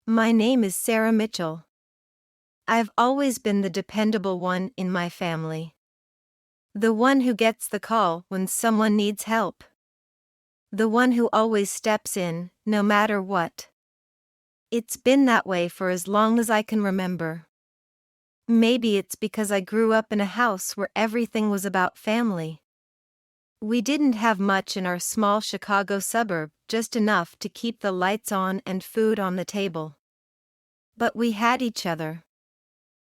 My name is Sarah Mitchell. I've always been the dependable one in my family. The one who gets the call when someone needs help. The one who always steps in, no matter what. It's been that way for as long as I can remember. Maybe it's because I grew up in a house where everything was about family. We didn't have much in our small Chicago suburb, just enough to keep the lights on and food on the table. But we had each other.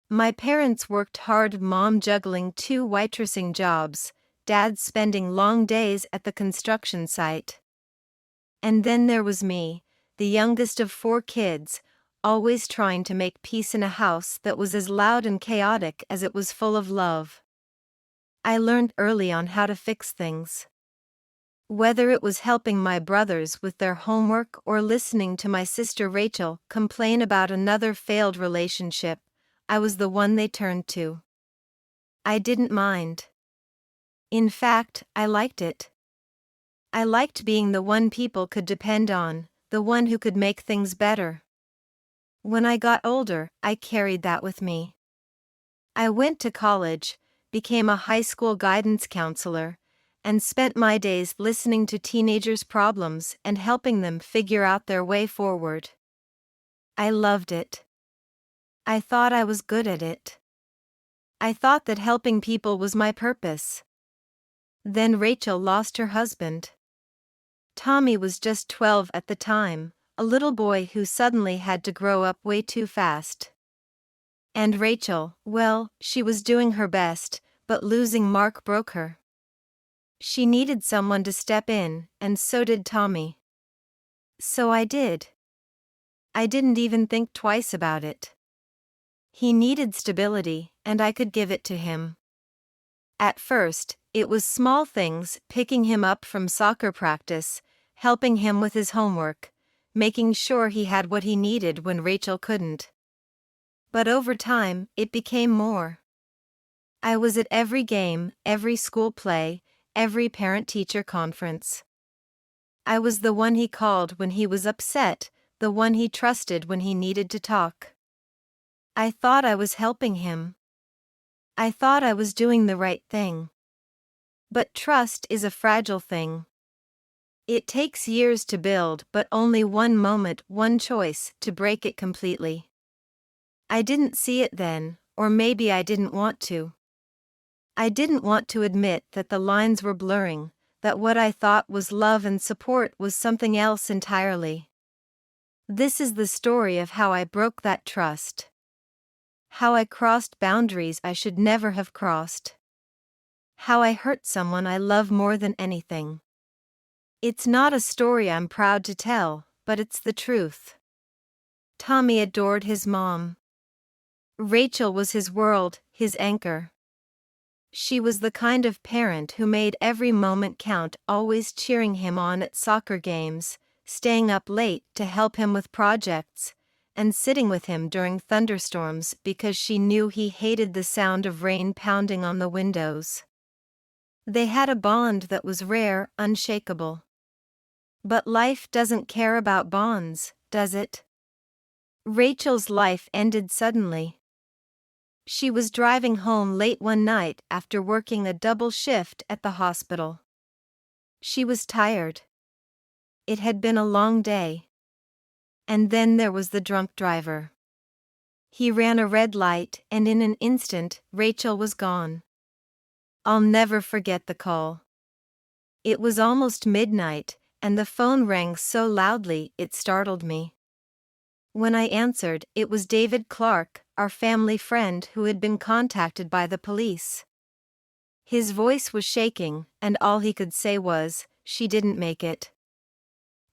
My parents worked hard, mom juggling 2 waitressing jobs, dad spending long days at the construction site. And then there was me, the youngest of 4 kids, always trying to make peace in a house that was as loud and chaotic as it was full of love. I learned early on how to fix things. Whether it was helping my brothers with their homework or listening to my sister Rachel complain about another failed relationship, I was the one they turned to. I didn't mind. In fact, I liked it. I liked being the one people could depend on, the one who could make things better. When I got older, I carried that with me. I went to college, became a high school guidance counselor, and spent my days listening to teenagers' problems and helping them figure out their way forward. I loved it. I thought I was good at it. I thought that helping people was my purpose. Then Rachel lost her husband. Tommy was just 12 at the time, a little boy who suddenly had to grow up way too fast. And Rachel, well, she was doing her best, but losing Mark broke her. She needed someone to step in, and so did Tommy. So I did. I didn't even think twice about it. He needed stability, and I could give it to him. At first, it was small things, picking him up from soccer practice, helping him with his homework, making sure he had what he needed when Rachel couldn't. But over time, it became more. I was at every game, every school play, every parent-teacher conference. I was the one he called when he was upset, the one he trusted when he needed to talk. I thought I was helping him. I thought I was doing the right thing. But trust is a fragile thing. It takes years to build, but only one moment, one choice, to break it completely. I didn't see it then, or maybe I didn't want to. I didn't want to admit that the lines were blurring, that what I thought was love and support was something else entirely. This is the story of how I broke that trust. How I crossed boundaries I should never have crossed. How I hurt someone I love more than anything. It's not a story I'm proud to tell, but it's the truth. Tommy adored his mom. Rachel was his world, his anchor. She was the kind of parent who made every moment count, always cheering him on at soccer games, staying up late to help him with projects, and sitting with him during thunderstorms because she knew he hated the sound of rain pounding on the windows. They had a bond that was rare, unshakable. But life doesn't care about bonds, does it? Rachel's life ended suddenly. She was driving home late one night after working a double shift at the hospital. She was tired. It had been a long day. And then there was the drunk driver. He ran a red light, and in an instant, Rachel was gone. I'll never forget the call. It was almost midnight, and the phone rang so loudly it startled me. When I answered, it was David Clark, our family friend who had been contacted by the police. His voice was shaking, and all he could say was, "She didn't make it."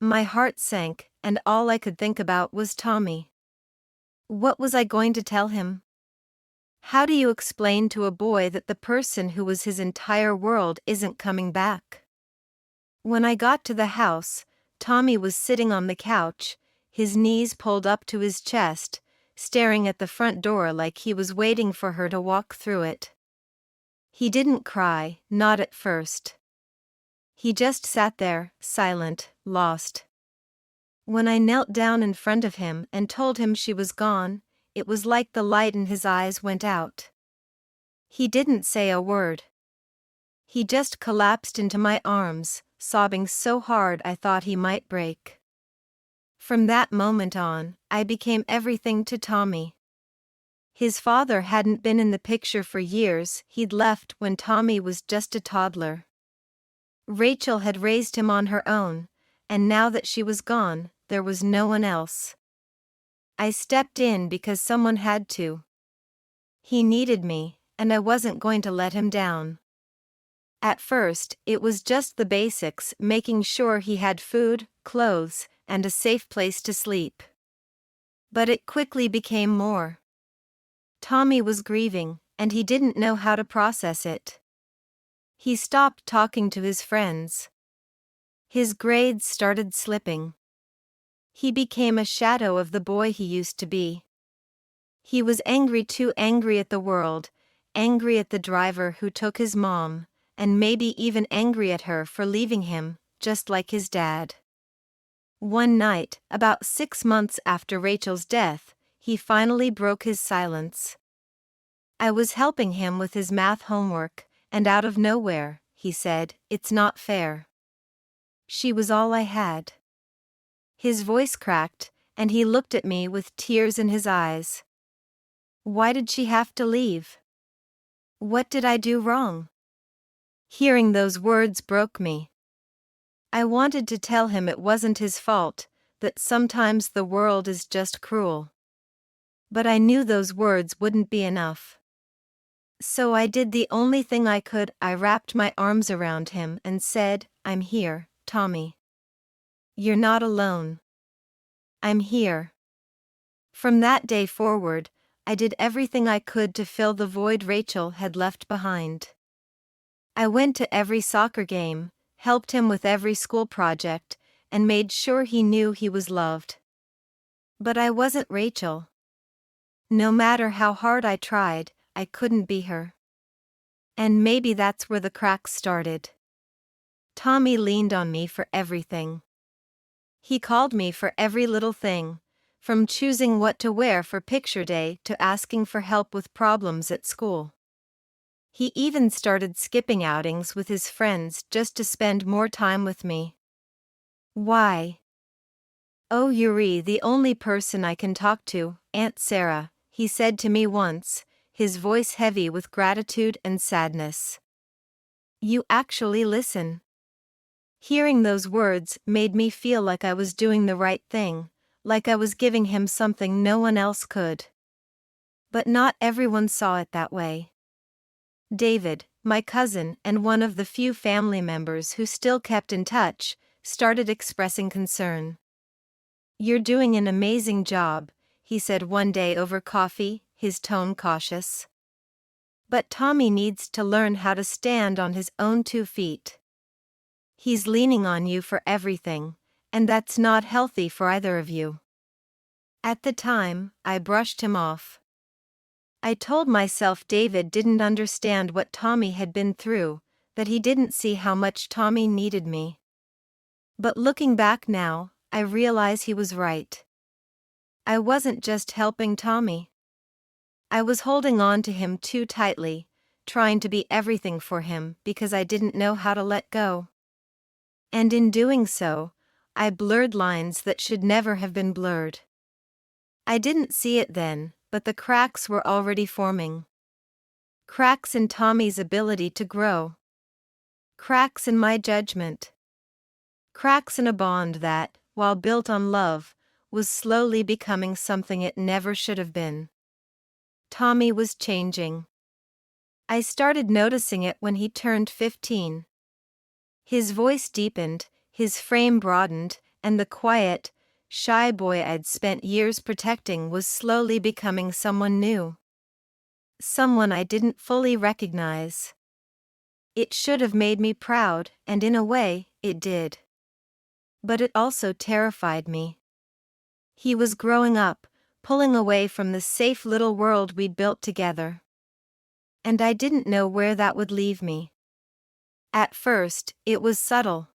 My heart sank, and all I could think about was Tommy. What was I going to tell him? How do you explain to a boy that the person who was his entire world isn't coming back? When I got to the house, Tommy was sitting on the couch, his knees pulled up to his chest, staring at the front door like he was waiting for her to walk through it. He didn't cry, not at first. He just sat there, silent, lost. When I knelt down in front of him and told him she was gone, it was like the light in his eyes went out. He didn't say a word. He just collapsed into my arms, sobbing so hard I thought he might break. From that moment on, I became everything to Tommy. His father hadn't been in the picture for years, he'd left when Tommy was just a toddler. Rachel had raised him on her own, and now that she was gone, there was no one else. I stepped in because someone had to. He needed me, and I wasn't going to let him down. At first, it was just the basics, making sure he had food, clothes, and a safe place to sleep. But it quickly became more. Tommy was grieving, and he didn't know how to process it. He stopped talking to his friends. His grades started slipping. He became a shadow of the boy he used to be. He was angry, too angry at the world, angry at the driver who took his mom, and maybe even angry at her for leaving him, just like his dad. One night, about 6 months after Rachel's death, he finally broke his silence. I was helping him with his math homework, and out of nowhere, he said, "It's not fair. She was all I had." His voice cracked, and he looked at me with tears in his eyes. Why did she have to leave? What did I do wrong? Hearing those words broke me. I wanted to tell him it wasn't his fault, that sometimes the world is just cruel. But I knew those words wouldn't be enough. So I did the only thing I could. I wrapped my arms around him and said, "I'm here, Tommy. You're not alone. I'm here." From that day forward, I did everything I could to fill the void Rachel had left behind. I went to every soccer game, helped him with every school project, and made sure he knew he was loved. But I wasn't Rachel. No matter how hard I tried, I couldn't be her. And maybe that's where the cracks started. Tommy leaned on me for everything. He called me for every little thing, from choosing what to wear for picture day to asking for help with problems at school. He even started skipping outings with his friends just to spend more time with me. Why? "Oh, you're the only person I can talk to, Aunt Sarah," he said to me once, his voice heavy with gratitude and sadness. "You actually listen." Hearing those words made me feel like I was doing the right thing, like I was giving him something no one else could. But not everyone saw it that way. David, my cousin and one of the few family members who still kept in touch, started expressing concern. "You're doing an amazing job," he said one day over coffee, his tone cautious. "But Tommy needs to learn how to stand on his own 2 feet. He's leaning on you for everything, and that's not healthy for either of you." At the time, I brushed him off. I told myself David didn't understand what Tommy had been through, that he didn't see how much Tommy needed me. But looking back now, I realize he was right. I wasn't just helping Tommy. I was holding on to him too tightly, trying to be everything for him because I didn't know how to let go. And in doing so, I blurred lines that should never have been blurred. I didn't see it then, but the cracks were already forming. Cracks in Tommy's ability to grow. Cracks in my judgment. Cracks in a bond that, while built on love, was slowly becoming something it never should have been. Tommy was changing. I started noticing it when he turned 15. His voice deepened, his frame broadened, and the quiet, shy boy I'd spent years protecting was slowly becoming someone new. Someone I didn't fully recognize. It should have made me proud, and in a way, it did. But it also terrified me. He was growing up, pulling away from the safe little world we'd built together. And I didn't know where that would leave me. At first, it was subtle.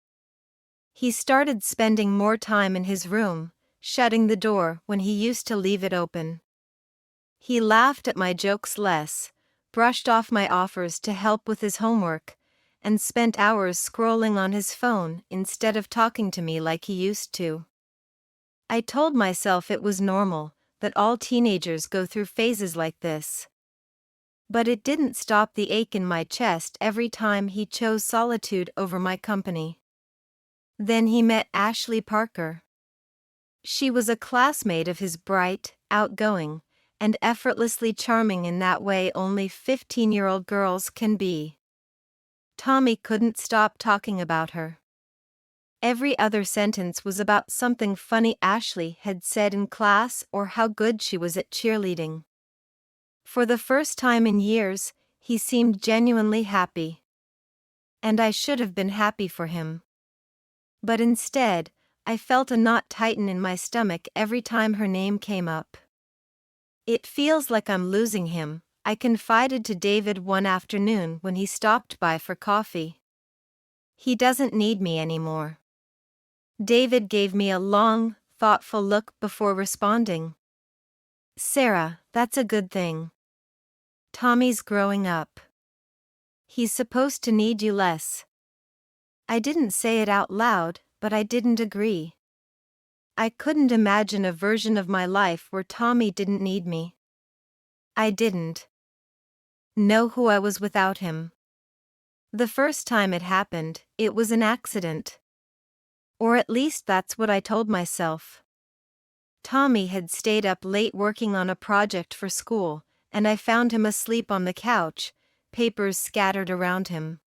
He started spending more time in his room, shutting the door when he used to leave it open. He laughed at my jokes less, brushed off my offers to help with his homework, and spent hours scrolling on his phone instead of talking to me like he used to. I told myself it was normal, that all teenagers go through phases like this. But it didn't stop the ache in my chest every time he chose solitude over my company. Then he met Ashley Parker. She was a classmate of his, bright, outgoing, and effortlessly charming in that way only 15-year-old girls can be. Tommy couldn't stop talking about her. Every other sentence was about something funny Ashley had said in class or how good she was at cheerleading. For the first time in years, he seemed genuinely happy. And I should have been happy for him. But instead, I felt a knot tighten in my stomach every time her name came up. It feels like I'm losing him, I confided to David one afternoon when he stopped by for coffee. He doesn't need me anymore. David gave me a long, thoughtful look before responding. Sarah, that's a good thing. Tommy's growing up. He's supposed to need you less. I didn't say it out loud, but I didn't agree. I couldn't imagine a version of my life where Tommy didn't need me. I didn't know who I was without him. The first time it happened, it was an accident. Or at least that's what I told myself. Tommy had stayed up late working on a project for school, and I found him asleep on the couch, papers scattered around him.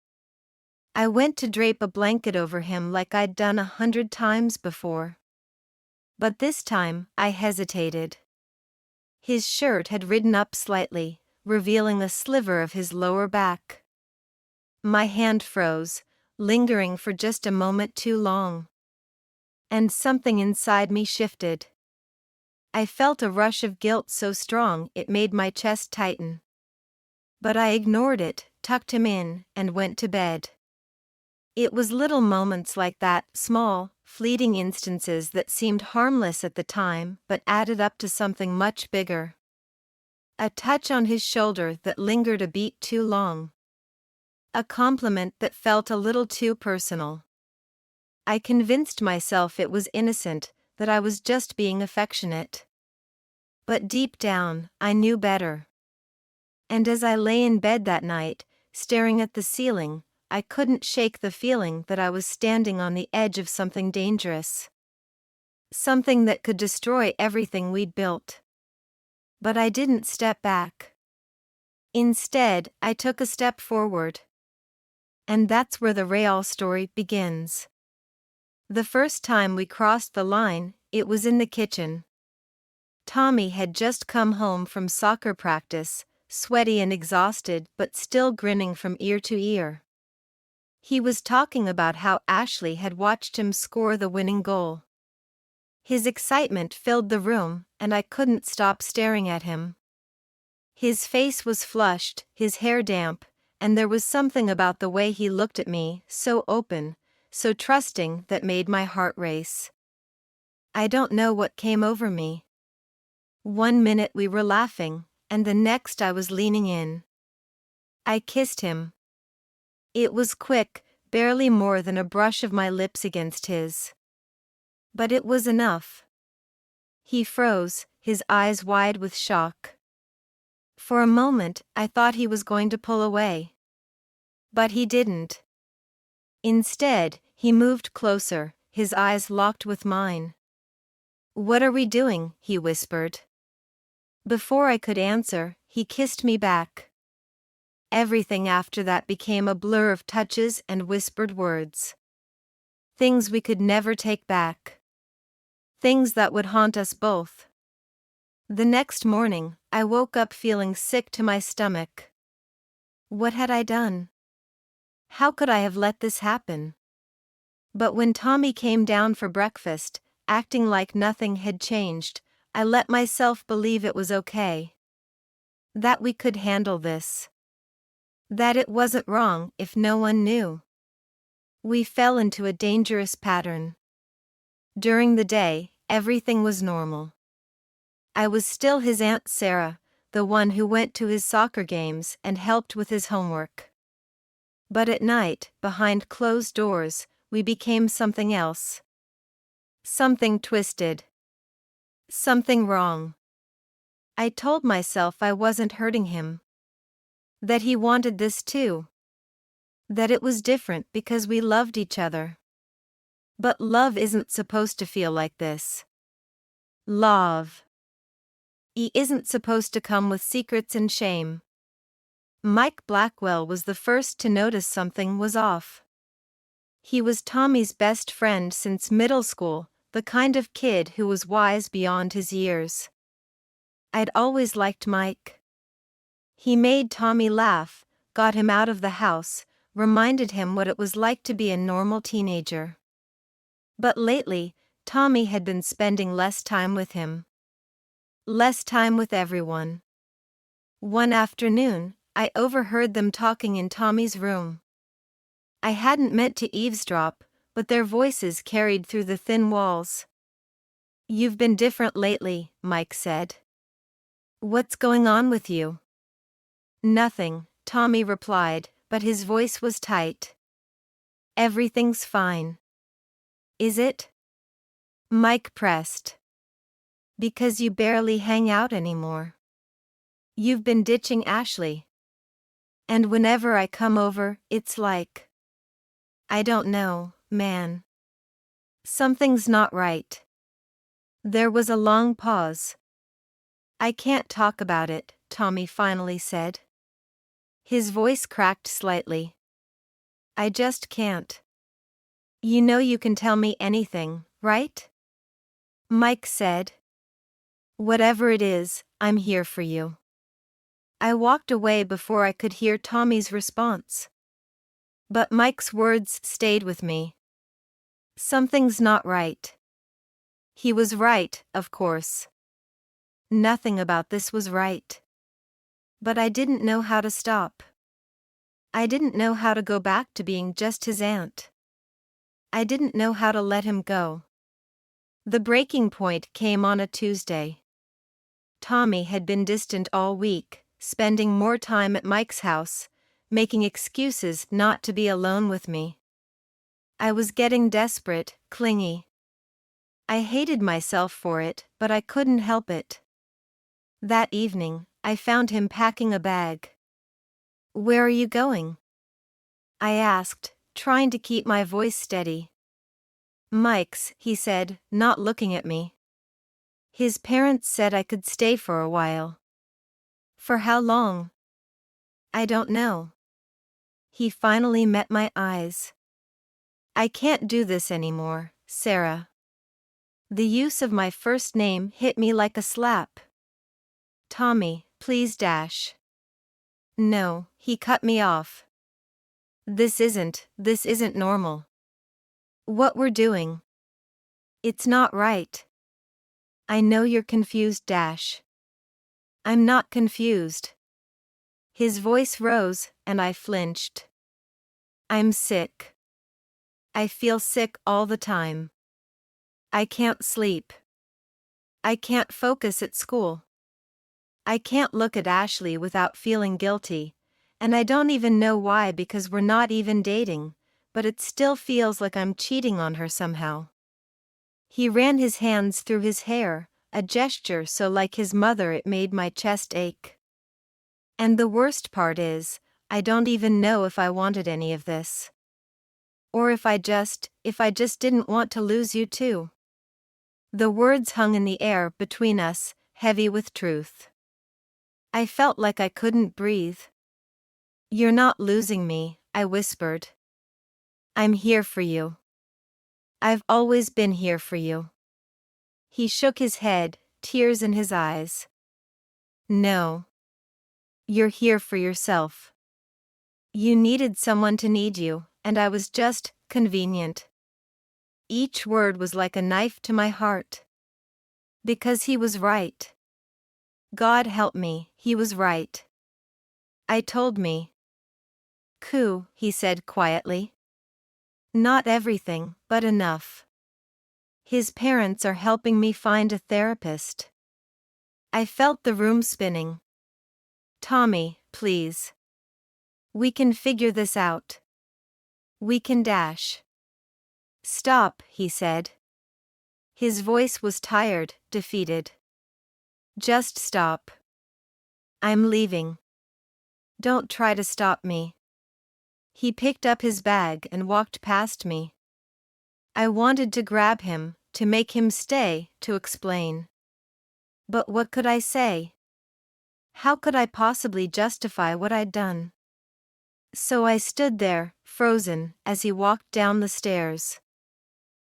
I went to drape a blanket over him like I'd done 100 times before. But this time, I hesitated. His shirt had ridden up slightly, revealing a sliver of his lower back. My hand froze, lingering for just a moment too long. And something inside me shifted. I felt a rush of guilt so strong it made my chest tighten. But I ignored it, tucked him in, and went to bed. It was little moments like that, small, fleeting instances that seemed harmless at the time but added up to something much bigger. A touch on his shoulder that lingered a beat too long. A compliment that felt a little too personal. I convinced myself it was innocent, that I was just being affectionate. But deep down, I knew better. And as I lay in bed that night, staring at the ceiling, I couldn't shake the feeling that I was standing on the edge of something dangerous. Something that could destroy everything we'd built. But I didn't step back. Instead, I took a step forward. And that's where the real story begins. The first time we crossed the line, it was in the kitchen. Tommy had just come home from soccer practice, sweaty and exhausted but still grinning from ear to ear. He was talking about how Ashley had watched him score the winning goal. His excitement filled the room, and I couldn't stop staring at him. His face was flushed, his hair damp, and there was something about the way he looked at me, so open, so trusting, that made my heart race. I don't know what came over me. One minute we were laughing, and the next I was leaning in. I kissed him. It was quick, barely more than a brush of my lips against his. But it was enough. He froze, his eyes wide with shock. For a moment, I thought he was going to pull away. But he didn't. Instead, he moved closer, his eyes locked with mine. "What are we doing?" he whispered. Before I could answer, he kissed me back. Everything after that became a blur of touches and whispered words. Things we could never take back. Things that would haunt us both. The next morning, I woke up feeling sick to my stomach. What had I done? How could I have let this happen? But when Tommy came down for breakfast, acting like nothing had changed, I let myself believe it was okay. That we could handle this. That it wasn't wrong if no one knew. We fell into a dangerous pattern. During the day, everything was normal. I was still his Aunt Sarah, the one who went to his soccer games and helped with his homework. But at night, behind closed doors, we became something else. Something twisted. Something wrong. I told myself I wasn't hurting him. That he wanted this too. That it was different because we loved each other. But love isn't supposed to feel like this. Love. Isn't supposed to come with secrets and shame. Mike Blackwell was the first to notice something was off. He was Tommy's best friend since middle school, the kind of kid who was wise beyond his years. I'd always liked Mike. He made Tommy laugh, got him out of the house, reminded him what it was like to be a normal teenager. But lately, Tommy had been spending less time with him. Less time with everyone. One afternoon, I overheard them talking in Tommy's room. I hadn't meant to eavesdrop, but their voices carried through the thin walls. "You've been different lately," Mike said. "What's going on with you?" "Nothing," Tommy replied, but his voice was tight. "Everything's fine." "Is it?" Mike pressed. "Because you barely hang out anymore. You've been ditching Ashley. And whenever I come over, it's like, I don't know, man. Something's not right." There was a long pause. "I can't talk about it," Tommy finally said. His voice cracked slightly. "I just can't. You know you can tell me anything, right?" Mike said. "Whatever it is, I'm here for you." I walked away before I could hear Tommy's response. But Mike's words stayed with me. Something's not right. He was right, of course. Nothing about this was right. But I didn't know how to stop. I didn't know how to go back to being just his aunt. I didn't know how to let him go. The breaking point came on a Tuesday. Tommy had been distant all week, spending more time at Mike's house, making excuses not to be alone with me. I was getting desperate, clingy. I hated myself for it, but I couldn't help it. That evening, I found him packing a bag. "Where are you going?" I asked, trying to keep my voice steady. "Mike's," he said, not looking at me. "His parents said I could stay for a while." "For how long?" "I don't know." He finally met my eyes. "I can't do this anymore, Sarah." The use of my first name hit me like a slap. "Tommy, please dash." "No," he cut me off. This isn't normal. What we're doing. It's not right." "I know you're confused, Dash." "I'm not confused." His voice rose, and I flinched. "I'm sick. I feel sick all the time. I can't sleep. I can't focus at school. I can't look at Ashley without feeling guilty, and I don't even know why because we're not even dating, but it still feels like I'm cheating on her somehow." He ran his hands through his hair, a gesture so like his mother it made my chest ache. "And the worst part is, I don't even know if I wanted any of this. Or if I just didn't want to lose you too." The words hung in the air between us, heavy with truth. I felt like I couldn't breathe. "You're not losing me," I whispered. "I'm here for you. I've always been here for you." He shook his head, tears in his eyes. "No. You're here for yourself. You needed someone to need you, and I was just convenient." Each word was like a knife to my heart. Because he was right. God help me, he was right. I told me. "Coo," he said quietly. Not everything, but enough. His parents are helping me find a therapist. I felt the room spinning. Tommy, please. We can figure this out. We can dash. Stop, he said. His voice was tired, defeated. Just stop. I'm leaving. Don't try to stop me. He picked up his bag and walked past me. I wanted to grab him, to make him stay, to explain. But what could I say? How could I possibly justify what I'd done? So I stood there, frozen, as he walked down the stairs.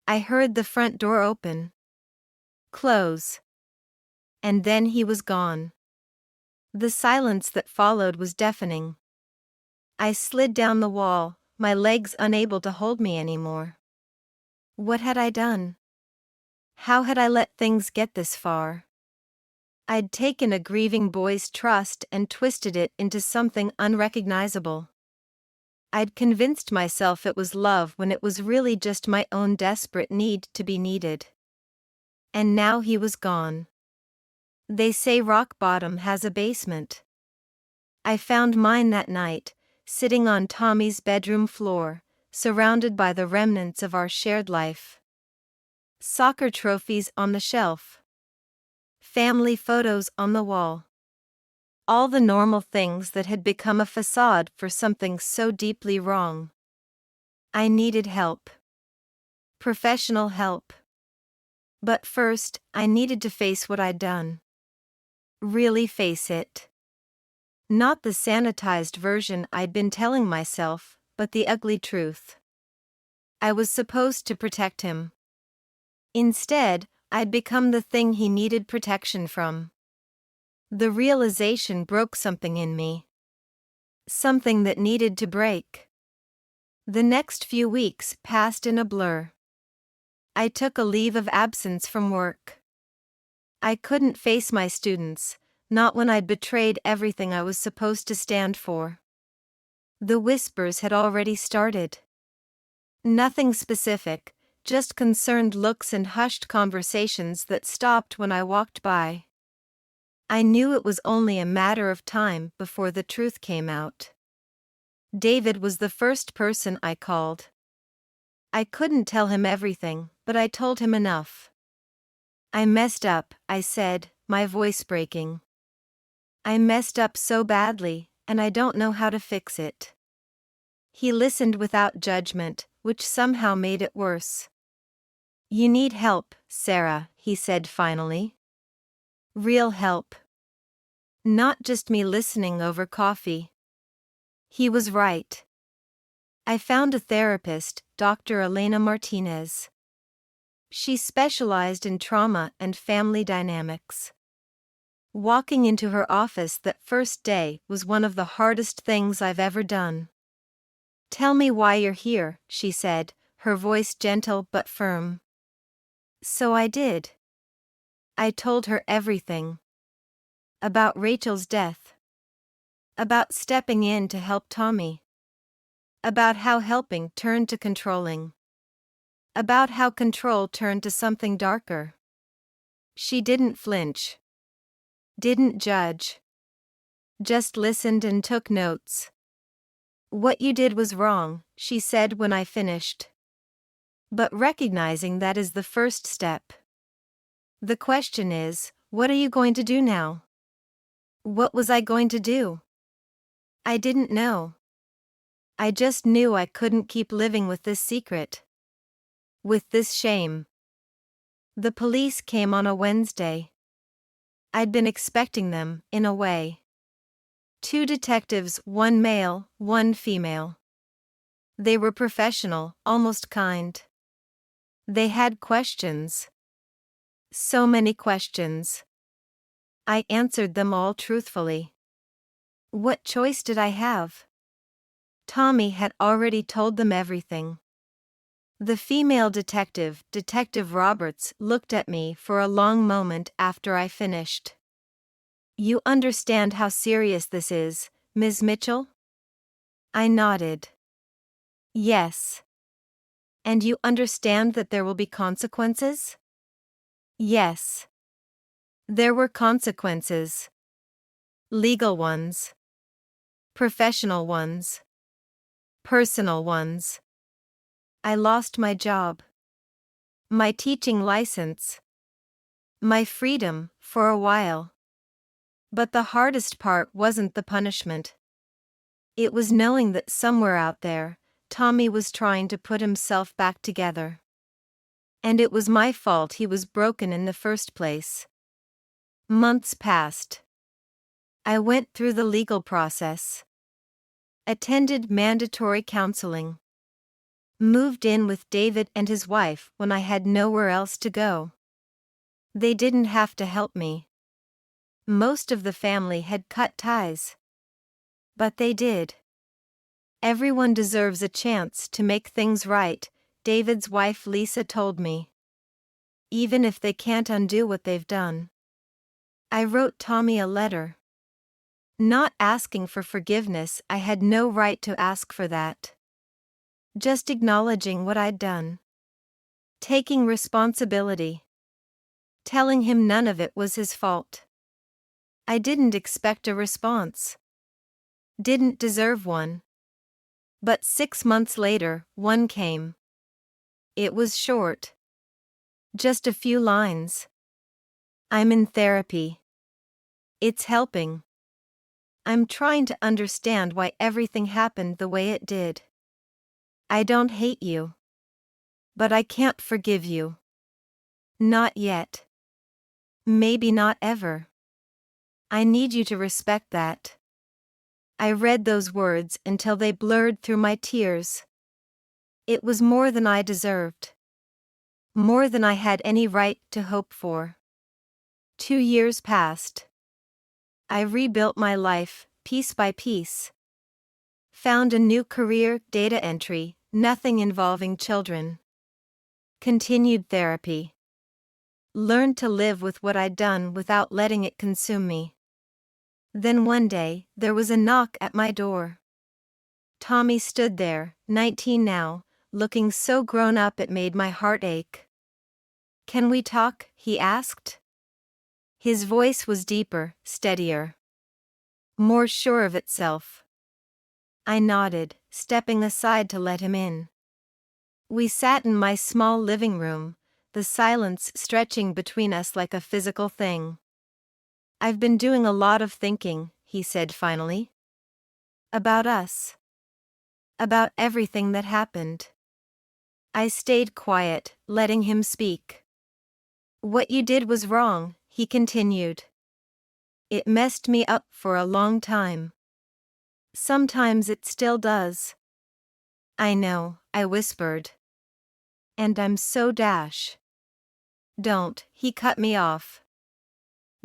I heard the front door open. Close. And then he was gone. The silence that followed was deafening. I slid down the wall, my legs unable to hold me anymore. What had I done? How had I let things get this far? I'd taken a grieving boy's trust and twisted it into something unrecognizable. I'd convinced myself it was love when it was really just my own desperate need to be needed. And now he was gone. They say rock bottom has a basement. I found mine that night, sitting on Tommy's bedroom floor, surrounded by the remnants of our shared life. Soccer trophies on the shelf. Family photos on the wall. All the normal things that had become a facade for something so deeply wrong. I needed help. Professional help. But first, I needed to face what I'd done. Really face it. Not the sanitized version I'd been telling myself, but the ugly truth. I was supposed to protect him. Instead, I'd become the thing he needed protection from. The realization broke something in me. Something that needed to break. The next few weeks passed in a blur. I took a leave of absence from work. I couldn't face my students, not when I'd betrayed everything I was supposed to stand for. The whispers had already started. Nothing specific, just concerned looks and hushed conversations that stopped when I walked by. I knew it was only a matter of time before the truth came out. David was the first person I called. I couldn't tell him everything, but I told him enough. I messed up, I said, my voice breaking. I messed up so badly, and I don't know how to fix it. He listened without judgment, which somehow made it worse. You need help, Sarah, he said finally. Real help. Not just me listening over coffee. He was right. I found a therapist, Dr. Elena Martinez. She specialized in trauma and family dynamics. Walking into her office that first day was one of the hardest things I've ever done. Tell me why you're here, she said, her voice gentle but firm. So I did. I told her everything. About Rachel's death. About stepping in to help Tommy. About how helping turned to controlling. About how control turned to something darker. She didn't flinch. Didn't judge. Just listened and took notes. What you did was wrong, she said when I finished. But recognizing that is the first step. The question is, what are you going to do now? What was I going to do? I didn't know. I just knew I couldn't keep living with this secret. With this shame. The police came on a Wednesday. I'd been expecting them, in a way. 2 detectives, one male, one female. They were professional, almost kind. They had questions. So many questions. I answered them all truthfully. What choice did I have? Tommy had already told them everything. The female detective, Detective Roberts, looked at me for a long moment after I finished. You understand how serious this is, Ms. Mitchell? I nodded. Yes. And you understand that there will be consequences? Yes. There were consequences. Legal ones. Professional ones. Personal ones. I lost my job. My teaching license. My freedom, for a while. But the hardest part wasn't the punishment. It was knowing that somewhere out there, Tommy was trying to put himself back together. And it was my fault he was broken in the first place. Months passed. I went through the legal process. Attended mandatory counseling. Moved in with David and his wife when I had nowhere else to go. They didn't have to help me. Most of the family had cut ties. But they did. Everyone deserves a chance to make things right, David's wife Lisa told me. Even if they can't undo what they've done. I wrote Tommy a letter. Not asking for forgiveness, I had no right to ask for that. Just acknowledging what I'd done. Taking responsibility. Telling him none of it was his fault. I didn't expect a response. Didn't deserve one. But 6 months later, one came. It was short. Just a few lines. I'm in therapy. It's helping. I'm trying to understand why everything happened the way it did. I don't hate you. But I can't forgive you. Not yet. Maybe not ever. I need you to respect that. I read those words until they blurred through my tears. It was more than I deserved. More than I had any right to hope for. 2 years passed. I rebuilt my life, piece by piece. Found a new career, data entry, nothing involving children. Continued therapy. Learned to live with what I'd done without letting it consume me. Then one day, there was a knock at my door. Tommy stood there, 19 now, looking so grown up it made my heart ache. Can we talk? He asked. His voice was deeper, steadier. More sure of itself. I nodded, stepping aside to let him in. We sat in my small living room, the silence stretching between us like a physical thing. I've been doing a lot of thinking, he said finally. About us. About everything that happened. I stayed quiet, letting him speak. What you did was wrong, he continued. It messed me up for a long time. Sometimes it still does. I know, I whispered. And I'm so dash. Don't, he cut me off.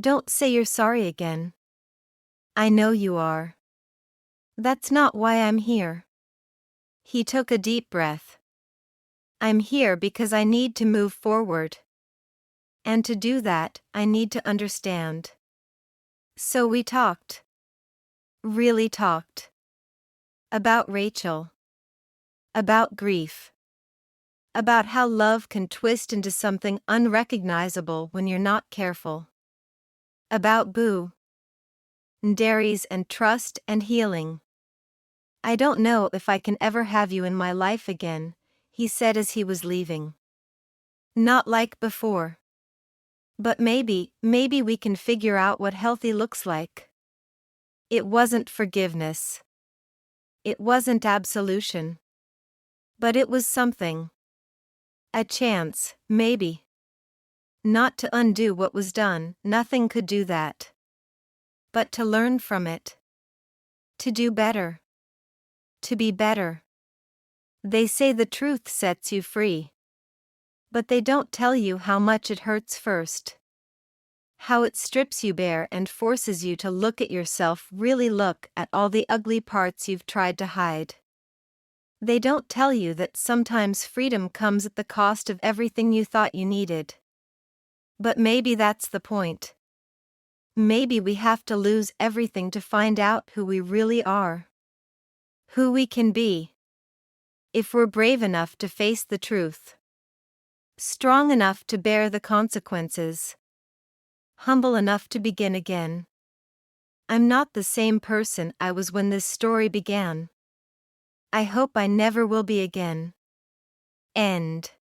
Don't say you're sorry again. I know you are. That's not why I'm here. He took a deep breath. I'm here because I need to move forward. And to do that, I need to understand. So we talked. Really talked. About Rachel. About grief. About how love can twist into something unrecognizable when you're not careful. About Boo. Dairies and trust and healing. I don't know if I can ever have you in my life again, he said as he was leaving. Not like before. But maybe we can figure out what healthy looks like. It wasn't forgiveness. It wasn't absolution. But it was something. A chance, maybe. Not to undo what was done, nothing could do that. But to learn from it. To do better. To be better. They say the truth sets you free. But they don't tell you how much it hurts first. How it strips you bare and forces you to look at yourself, really look at all the ugly parts you've tried to hide. They don't tell you that sometimes freedom comes at the cost of everything you thought you needed. But maybe that's the point. Maybe we have to lose everything to find out who we really are. Who we can be. If we're brave enough to face the truth, strong enough to bear the consequences, humble enough to begin again. I'm not the same person I was when this story began. I hope I never will be again. End.